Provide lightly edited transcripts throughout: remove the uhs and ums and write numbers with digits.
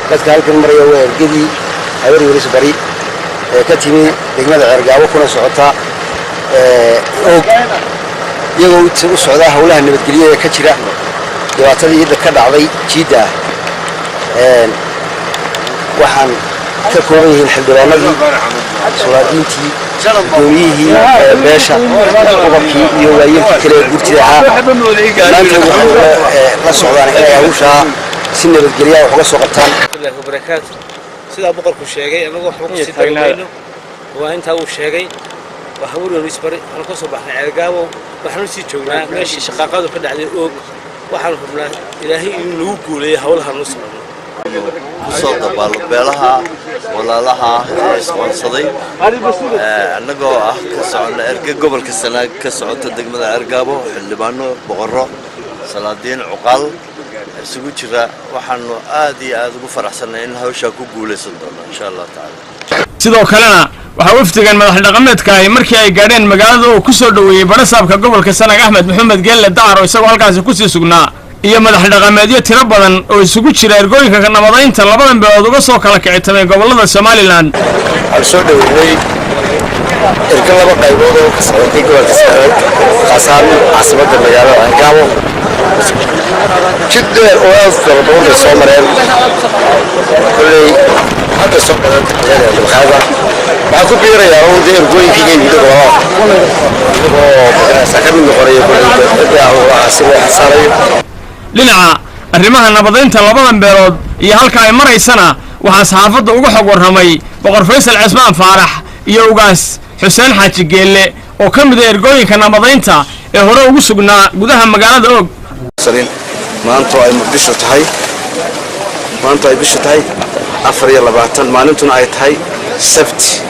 dadka halkan maraya waa ergadii habar yuris bari ka timi degmada Ceergaabo kuna socota og iyagoo u socda hawlaha nabadgelyada ka jira dhibaatadii ka dhacday jiida waxaan ka kooban yihiin xildhibaanadii sulaadiintii guddoomiyihii beesha gobolkii iyo waayilkii kale gurtida ahaa maanta waxay la socdaan inay hawshaa si nabadgelya wax uga soo qabtaan Allahu barakaatu sida boqorku sheegay anagu waxba ku sii taagayno waa inta uu sheegay waa habar yuris bari aan ka soo baxnay Ceergaabo waxaan sii joognaa meeshii shaqaaqadu ka dhacday og waxaan hubnaa ilaahay inuu nagu guuleeyo hawlaha noo sameeyo soo dabaal beelaha walaalaha isqoonsaday annagoo ah ka socona erga gobolka Sanaag ka socota degmada Ceergaabo xildhibaano boqorro salaadiin cuqaal isugu jira waxaanu aad iyo aad ugu faraxsanahay in hawsha ku guuleysan doono insha Allah taala sidoo kalena waxa waftigan madax dhaqameedka ay markii ay gaadheen magaalada oo ku soo dhaweeyay barasaabka gobolka Sanaag Axmed Maxamed Geelle Daaro isagoo halkaas ku sii sugnaa iyo madax dhaqameedyo tiro badan oo isugu jira ergooyinka nabadaynta labadan beelood uga soo kala kicitamay gobolada Somaliland aan soo dhaweeyay erga laba qaybood oo ka socday gobolka Sanaag qaasaan caasimada magaalada Ceergaabo jidda oo aad u soo mareen kulay hadda soo badan dalxada waxa ku biirayaa oo ergooyinka midda oo sakamid noqonaya dhinaca arrimaha nabadaynta labadan beelood iyo halka ay maraysana waxaa saxaafadda uga xog warramay boqor Faysal Cismaan Faarax iyo ugaas Xuseen Xaaji Geelle oo ka mid ah ergooyinka nabadaynta ee hore ugu sugnaa gudaha magaalada og maanta ay bishu tahay 24 maalintuna ay tahay sabti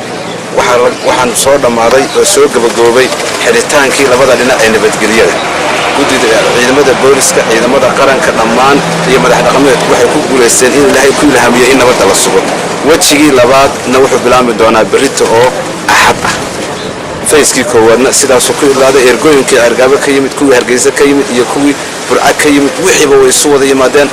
waxaan soo dhamaaday oo soo gabagaboobay xidhitaankii labada dhinac ee nabadgelyada guddiga ciidamada booliska ciidamada qaranka dhammaan iyo madax dhaqameed waxay ku guuleysteen in Ilaahay ku ilhaamiyay in nabadda la sugo wajigii labaadna wuxuu bilaami doonaa berrito oo axad ah fayskii koowaadna sidaas ku ilaaday ergooyinkii Ceergaabo ka yimid kuwii Hargeysa ka yimid iyo kuwii Burca ka yimid wixiiba way soo wada yimaadeen